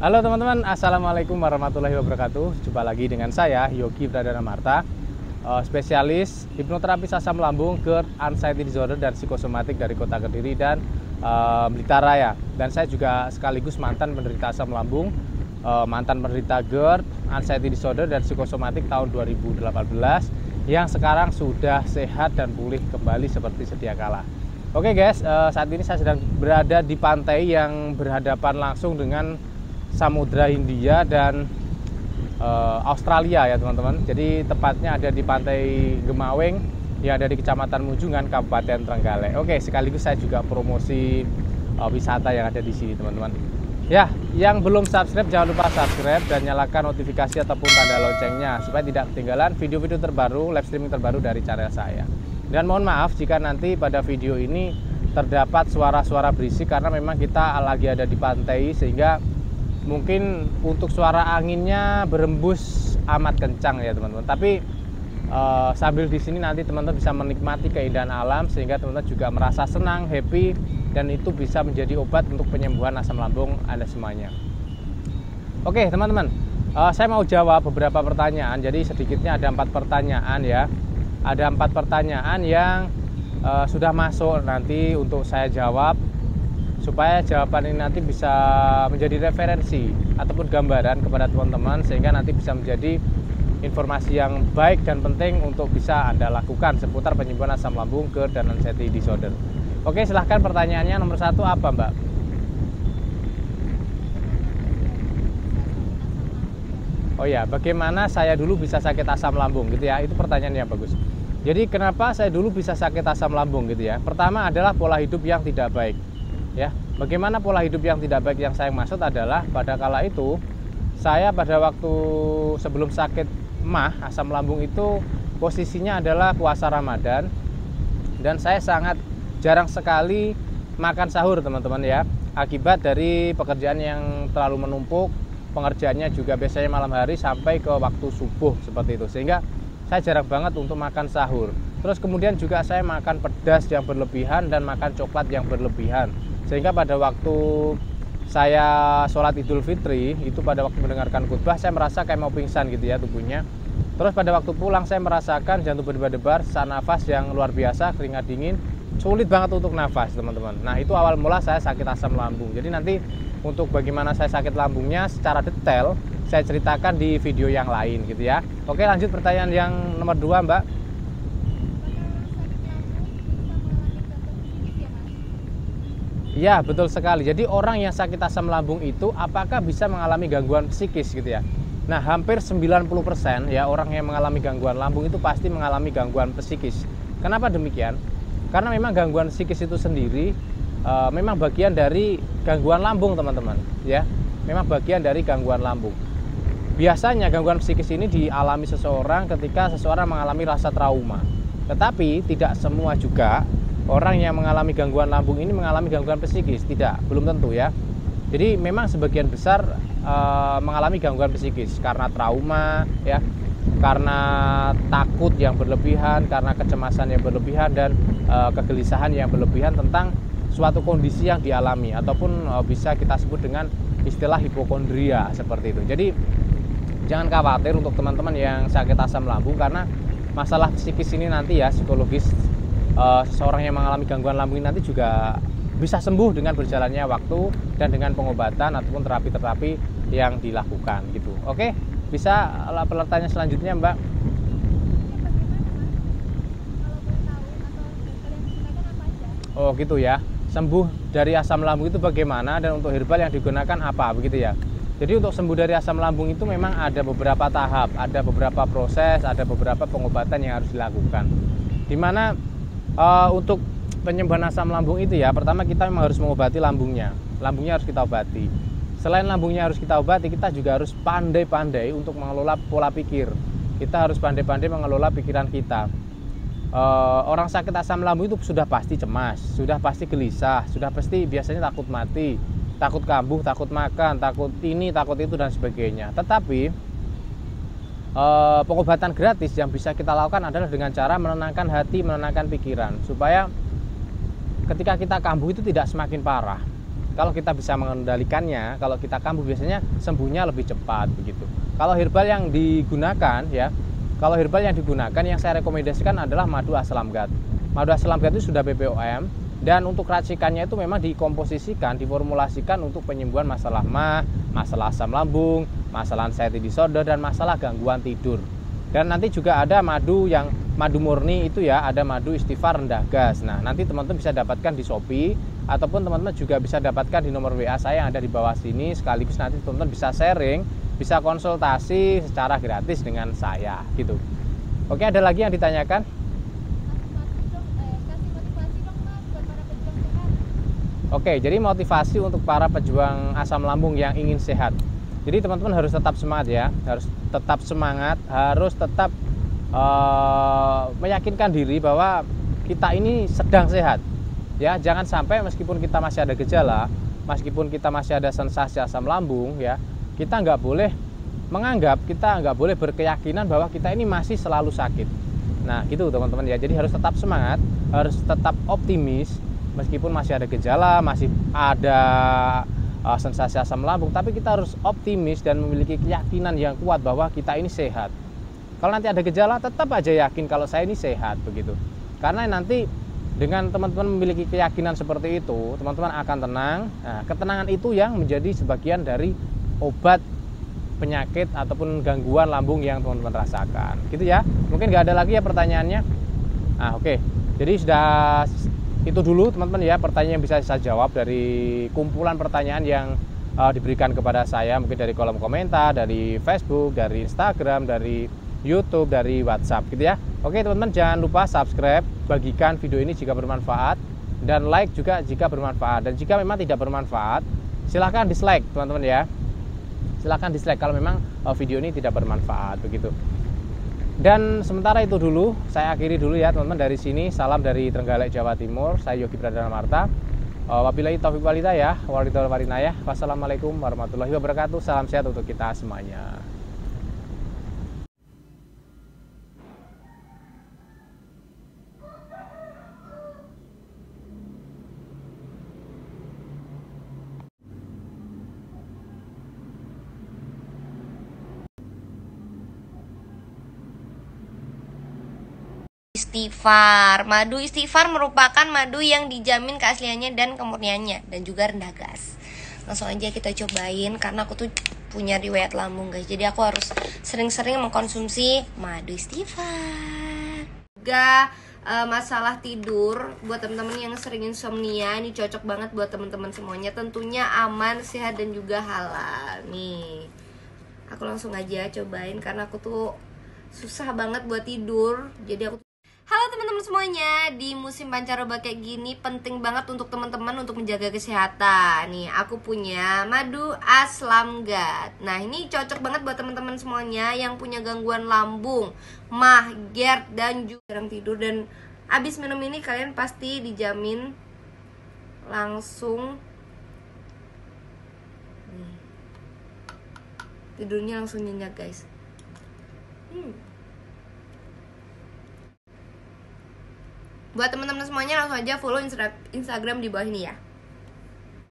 Halo teman-teman, Assalamualaikum warahmatullahi wabarakatuh. Jumpa lagi dengan saya, Yogi Pradana Marta, spesialis hipnoterapi asam lambung, GERD, anxiety disorder, dan psikosomatik dari Kota Kediri dan Blitar Raya. Dan saya juga sekaligus mantan penderita asam lambung, mantan penderita GERD, anxiety disorder, dan psikosomatik tahun 2018, yang sekarang sudah sehat dan pulih kembali seperti sedia kala. Oke guys, saat ini saya sedang berada di pantai yang berhadapan langsung dengan Samudra Hindia dan Australia ya teman-teman. Jadi tepatnya ada di Pantai Gemaweng yang ada di Kecamatan Munjungan, Kabupaten Trenggalek. Oke, sekaligus saya juga promosi wisata yang ada di sini teman-teman. Ya, yang belum subscribe jangan lupa subscribe dan nyalakan notifikasi ataupun tanda loncengnya supaya tidak ketinggalan video-video terbaru, live streaming terbaru dari channel saya. Dan mohon maaf jika nanti pada video ini terdapat suara-suara berisik karena memang kita lagi ada di pantai, sehingga mungkin untuk suara anginnya berembus amat kencang ya teman-teman. Tapi sambil di sini nanti teman-teman bisa menikmati keindahan alam, sehingga teman-teman juga merasa senang, happy, dan itu bisa menjadi obat untuk penyembuhan asam lambung Anda semuanya. Oke teman-teman, saya mau jawab beberapa pertanyaan. Jadi sedikitnya ada 4 pertanyaan ya. Ada 4 pertanyaan yang sudah masuk nanti untuk saya jawab, supaya jawaban ini nanti bisa menjadi referensi ataupun gambaran kepada teman-teman, sehingga nanti bisa menjadi informasi yang baik dan penting untuk bisa Anda lakukan seputar penyembuhan asam lambung, GERD, dan anxiety disorder. Oke, silahkan pertanyaannya. Nomor 1 apa Mbak? Oh ya, bagaimana saya dulu bisa sakit asam lambung gitu ya? Itu pertanyaan yang bagus. Jadi kenapa saya dulu bisa sakit asam lambung gitu ya? Pertama adalah pola hidup yang tidak baik. Ya, bagaimana pola hidup yang tidak baik yang saya maksud adalah pada kala itu saya pada waktu sebelum sakit asam lambung itu posisinya adalah puasa Ramadan, dan saya sangat jarang sekali makan sahur teman-teman ya, akibat dari pekerjaan yang terlalu menumpuk. Pengerjaannya juga biasanya malam hari sampai ke waktu subuh seperti itu, sehingga saya jarang banget untuk makan sahur. Terus kemudian juga saya makan pedas yang berlebihan dan makan coklat yang berlebihan, sehingga pada waktu saya sholat Idul Fitri itu, pada waktu mendengarkan khutbah, saya merasa kayak mau pingsan gitu ya tubuhnya. Terus pada waktu pulang saya merasakan jantung berdebar-debar, sesak nafas yang luar biasa, keringat dingin, sulit banget untuk nafas teman-teman. Nah itu awal mula saya sakit asam lambung. Jadi nanti untuk bagaimana saya sakit lambungnya secara detail saya ceritakan di video yang lain gitu ya. Oke, lanjut pertanyaan yang nomor 2 Mbak. Ya, betul sekali. Jadi orang yang sakit asam lambung itu apakah bisa mengalami gangguan psikis gitu ya? Nah, hampir 90% ya orang yang mengalami gangguan lambung itu pasti mengalami gangguan psikis. Kenapa demikian? Karena memang gangguan psikis itu sendiri memang bagian dari gangguan lambung teman-teman ya. Memang bagian dari gangguan lambung. Biasanya gangguan psikis ini dialami seseorang ketika seseorang mengalami rasa trauma. Tetapi tidak semua juga orang yang mengalami gangguan lambung ini mengalami gangguan psikis. Tidak, belum tentu ya. Jadi memang sebagian besar mengalami gangguan psikis karena trauma ya, karena takut yang berlebihan, karena kecemasan yang berlebihan, dan kegelisahan yang berlebihan tentang suatu kondisi yang dialami, ataupun bisa kita sebut dengan istilah hipokondria seperti itu. Jadi jangan khawatir untuk teman-teman yang sakit asam lambung, karena masalah psikis ini nanti ya, psikologis, seseorang yang mengalami gangguan lambung ini nanti juga bisa sembuh dengan berjalannya waktu dan dengan pengobatan ataupun terapi-terapi yang dilakukan gitu. Oke, bisa pertanyaan selanjutnya Mbak. Oh gitu ya, sembuh dari asam lambung itu bagaimana, dan untuk herbal yang digunakan apa begitu ya. Jadi untuk sembuh dari asam lambung itu memang ada beberapa tahap, ada beberapa proses, ada beberapa pengobatan yang harus dilakukan. Dimana untuk penyembuhan asam lambung itu ya, pertama kita memang harus mengobati lambungnya. Lambungnya harus kita obati. Selain lambungnya harus kita obati, kita juga harus pandai-pandai untuk mengelola pola pikir. Kita harus pandai-pandai mengelola pikiran kita. Orang sakit asam lambung itu sudah pasti cemas, sudah pasti gelisah, sudah pasti biasanya takut mati, takut kambuh, takut makan, takut ini, takut itu, dan sebagainya. Tetapi pengobatan gratis yang bisa kita lakukan adalah dengan cara menenangkan hati, menenangkan pikiran, supaya ketika kita kambuh itu tidak semakin parah. kalau kita bisa mengendalikannya, kalau kita kambuh biasanya sembuhnya lebih cepat begitu. Kalau herbal yang digunakan ya, kalau herbal yang digunakan yang saya rekomendasikan adalah madu aslamgat. Madu aslamgat itu sudah BPOM dan untuk racikannya itu memang dikomposisikan, diformulasikan untuk penyembuhan masalah MAH, masalah asam lambung, masalah anxiety disorder dan masalah gangguan tidur. Dan nanti juga ada madu yang madu murni itu ya, ada madu istighfar rendah gas. Nah, nanti teman-teman bisa dapatkan di Shopee ataupun teman-teman juga bisa dapatkan di nomor WA saya yang ada di bawah sini. Sekaligus nanti teman-teman bisa sharing, bisa konsultasi secara gratis dengan saya gitu. Oke, ada lagi yang ditanyakan? Oke, jadi motivasi untuk para pejuang asam lambung yang ingin sehat. Jadi teman-teman harus tetap semangat ya, harus tetap semangat, harus tetap meyakinkan diri bahwa kita ini sedang sehat. Ya, jangan sampai meskipun kita masih ada gejala, meskipun kita masih ada sensasi asam lambung ya, kita nggak boleh menganggap, kita nggak boleh berkeyakinan bahwa kita ini masih selalu sakit. Nah, gitu teman-teman ya. Jadi harus tetap semangat, harus tetap optimis meskipun masih ada gejala, masih ada sensasi asam lambung, tapi kita harus optimis dan memiliki keyakinan yang kuat bahwa kita ini sehat. Kalau nanti ada gejala, tetap aja yakin kalau saya ini sehat begitu. Karena nanti dengan teman-teman memiliki keyakinan seperti itu, teman-teman akan tenang. Nah, ketenangan itu yang menjadi sebagian dari obat penyakit ataupun gangguan lambung yang teman-teman rasakan. Gitu ya. Mungkin nggak ada lagi ya pertanyaannya. Nah, oke. Jadi sudah itu dulu teman-teman ya pertanyaan yang bisa saya jawab dari kumpulan pertanyaan yang diberikan kepada saya, mungkin dari kolom komentar, dari Facebook, dari Instagram, dari YouTube, dari WhatsApp gitu ya. Oke teman-teman, jangan lupa subscribe, bagikan video ini jika bermanfaat, dan like juga jika bermanfaat. Dan jika memang tidak bermanfaat, silahkan dislike teman-teman ya. Silahkan dislike kalau memang video ini tidak bermanfaat begitu. Dan sementara itu dulu, saya akhiri dulu ya teman-teman dari sini. Salam dari Trenggalek, Jawa Timur. Saya Yogi Pradana Marta. Wabillahi taufiq wal hidayah. Wassalamualaikum warahmatullahi wabarakatuh. Salam sehat untuk kita semuanya. Istighfar. Madu istighfar merupakan madu yang dijamin keasliannya dan kemurniannya dan juga rendah gas. Langsung aja kita cobain karena aku tuh punya riwayat lambung guys. Jadi aku harus sering-sering mengkonsumsi madu istighfar. Juga masalah tidur buat teman-teman yang sering insomnia, ini cocok banget buat teman-teman semuanya. Tentunya aman, sehat dan juga halal. Nih. Aku langsung aja cobain karena aku tuh susah banget buat tidur. Jadi aku Halo teman-teman semuanya, di musim pancaroba kayak gini penting banget untuk teman-teman untuk menjaga kesehatan. Nih, aku punya madu aslamgat. Nah, ini cocok banget buat teman-teman semuanya yang punya gangguan lambung, MAH, GERD, dan juga jarang tidur. Dan abis minum ini kalian pasti dijamin langsung tidurnya langsung nyenyak guys. Buat teman-teman semuanya langsung aja follow Instagram di bawah ini ya.